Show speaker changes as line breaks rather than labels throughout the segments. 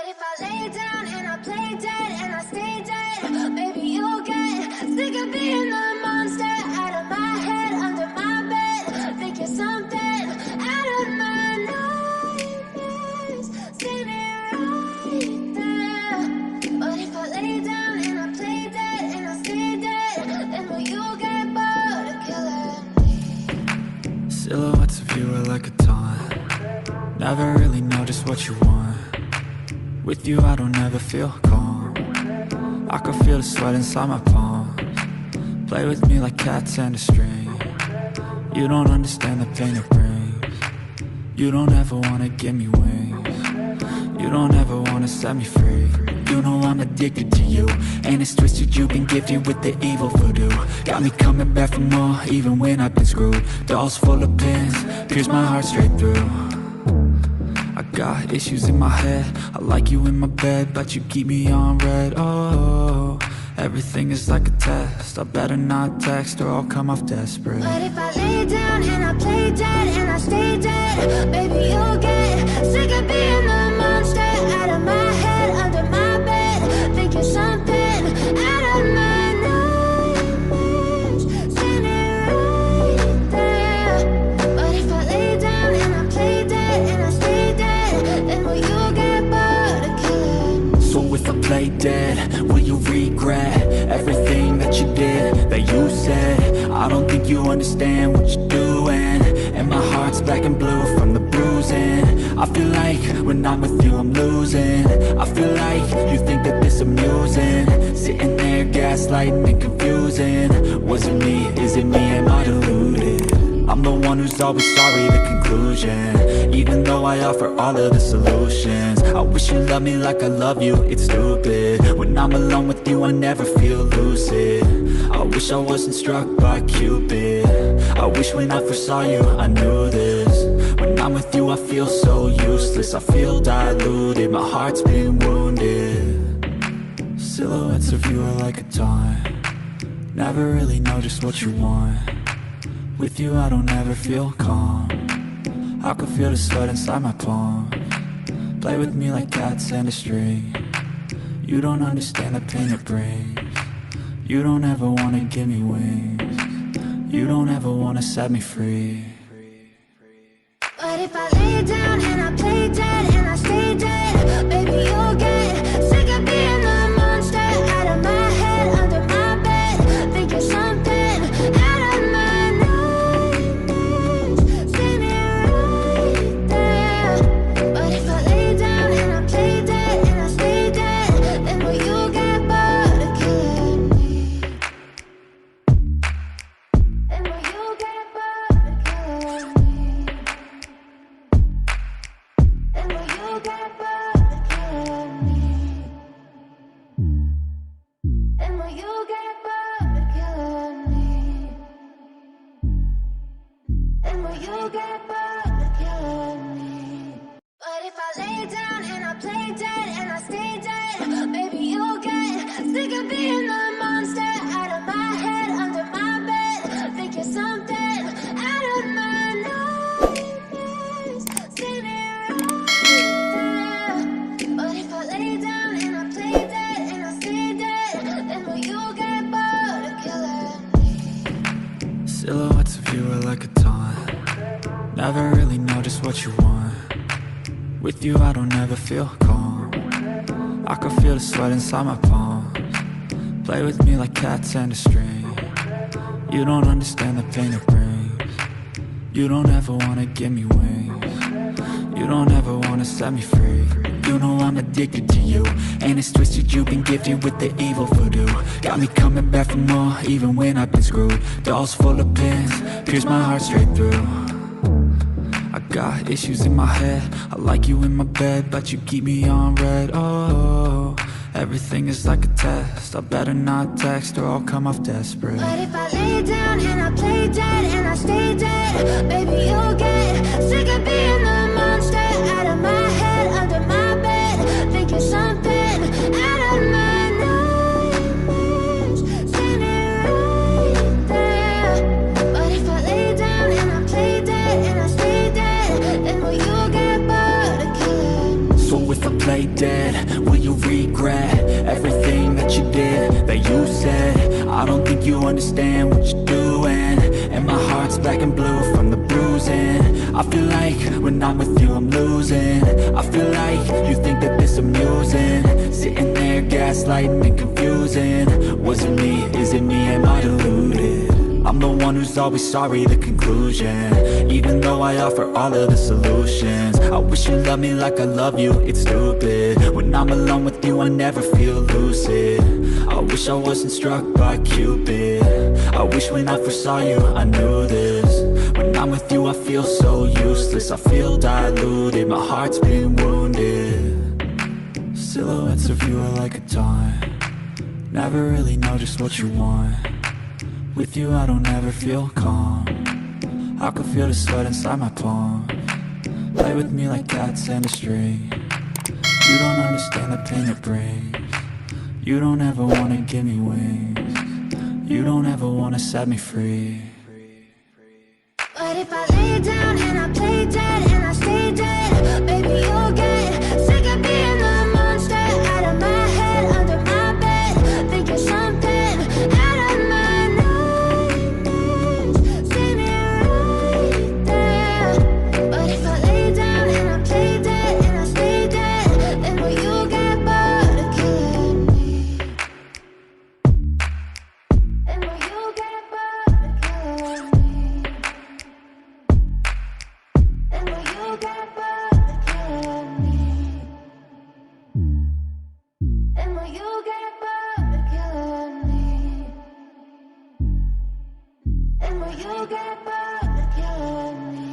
But if I lay down and I play dead and I stay dead, maybe you'll get sick of being the monster out of my head, under my bed. Think you're something out of my nightmares, standing right there. But if I lay down and I play dead and I stay dead, then will you get bored of killing me?
Silhouettes of you are like a taunt. Never really know just what you want. With you I don't ever feel calm. I can feel the sweat inside my palms. Play with me like cats and a string. You don't understand the pain it brings. You don't ever wanna give me wings. You don't ever wanna set me free. You know I'm addicted to you, and it's twisted, you've been gifted with the evil voodoo. Got me coming back for more, even when I've been screwed. Dolls full of pins, pierce my heart straight through. I got issues in my head, I like you in my bed, but you keep me on red. Oh, everything is like a test, I better not text or I'll come off desperate.
But if I lay down and I play dead and I stay dead, baby you'll get sick of being the monster out of my head, under my bed. Think you're something out of my nightmares, standing right there. But if I lay down and I play dead and I stay dead, then will you get bored of killing me?
So if I play dead, will you regret everything that you did, that you said? I don't think you understand what you're doing, and my heart's black and blue from the bruising. I feel like when I'm with you I'm losing. I feel like you think that this amusing, sitting there gaslighting and confusing. Was it me? Is it me? Am I deluded? I'm the one who's always sorry, the conclusion, even though I offer all of the solutions. I wish you loved me like I love you, it's stupid. When I'm alone with you I never feel lucid. I wish I wasn't struck by Cupid. I wish when I first saw you I knew this. When I'm with you I feel so useless, I feel diluted, my heart's been wounded. Silhouettes of you are like a taunt. Never really know just what you want. With you I don't ever feel calm. I can feel the sweat inside my palms. Play with me like cats and a string. You don't understand the pain it brings. You don't ever wanna give me wings. You don't ever wanna set me free.
But if I lay down and I play dead and I stay dead, baby you'll get sick of being the monster out of my head, under my bed. Think you're something out of my nightmares, standing right there. But if I lay down and I play dead and I stay dead, then will you get bored of killing me? Then will you get bored of killing me? And will you get bored of killing me? And will you get bored of killing me? And will you get bored of killing me? But if I lay down and I play dead and I stay dead, maybe you'll get sick of being the monster out of my head, under my bed. Think you're something out of my nightmares, standing right there. But if I lay down and I play dead and I stay dead, then will you get bored of killing me?
Silhouettes of you are like a taunt. Never really know just what you want. With you I don't ever feel calm. I can feel the sweat inside my palms. Play with me like cats and a string. You don't understand the pain it brings. You don't ever wanna give me wings. You don't ever wanna set me free. You know I'm addicted to you, and it's twisted, you've been gifted with the evil voodoo. Got me coming back for more, even when I've been screwed. Dolls full of pins, pierce my heart straight through. I got issues in my head, I like you in my bed, but you keep me on red. Oh, everything is like a test, I better not text or I'll come off desperate.
But if I lay down and I play dead and I stay dead, baby you'll get sick of being the monster out of my head, under my bed. Think you're something out of my nightmares, standing right there. But if I lay down and I play dead and I stay dead, then will you get bored of killing me?
So if I play dead, think you understand what you're doing. And my heart's black and blue from the bruising. I feel like when I'm with you I'm losing. I feel like you think that this amusing. Sitting there gaslighting and confusing. Was it me? Is it me? Am I deluded? I'm the one who's always sorry, the conclusion. Even though I offer all of the solutions. I wish you loved me like I love you, it's stupid. When I'm alone with you I never feel lucid. I wish I wasn't struck by Cupid. I wish when I first saw you I knew this. When I'm with you I feel so useless. I feel diluted, my heart's been wounded. Silhouettes of you are like a taunt. Never really know just what you want. With you I don't ever feel calm. I can feel the sweat inside my palm. Play with me like cats and a string. You don't understand the pain it brings. You don't ever wanna give me wings. You don't ever wanna set me free.
But if I lay down and I play dead and I stay dead, baby you'll get sick of being the monster out of my head, under my bed. Think you're something out of my nightmares. See me right there. But if I lay down and I play dead and I stay dead, then will you get bored of killing me? Then will you get bored of killing me? And will you get bored of killing me? And will you get bored of killing me? And will you get bored of killing me?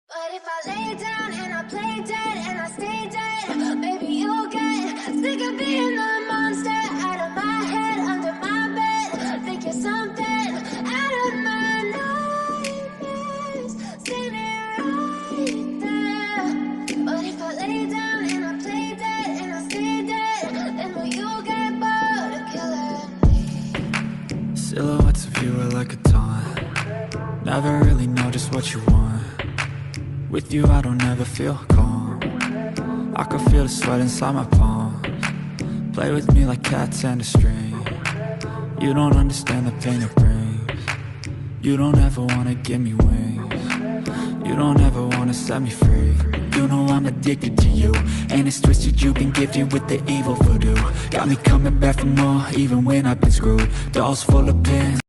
But if I lay down and I play dead and I stay dead, baby you'll get sick of being the monster out of my head, under my bed. Think you're something out of my nightmares. See me right there. But if I lay down and I play dead and I stay dead, then will you get bored of killing me?
Silhouettes of you are like a taunt. Never really know just what you want. With you I don't ever feel calm. I can feel the sweat inside my palm. Play with me like cats and a string. You don't understand the pain it brings. You don't ever wanna give me wings. You don't ever wanna set me free. You know I'm addicted to you, and it's twisted, you've been gifted with the evil voodoo. Got me coming back for more, even when I've been screwed. Dolls full of pins,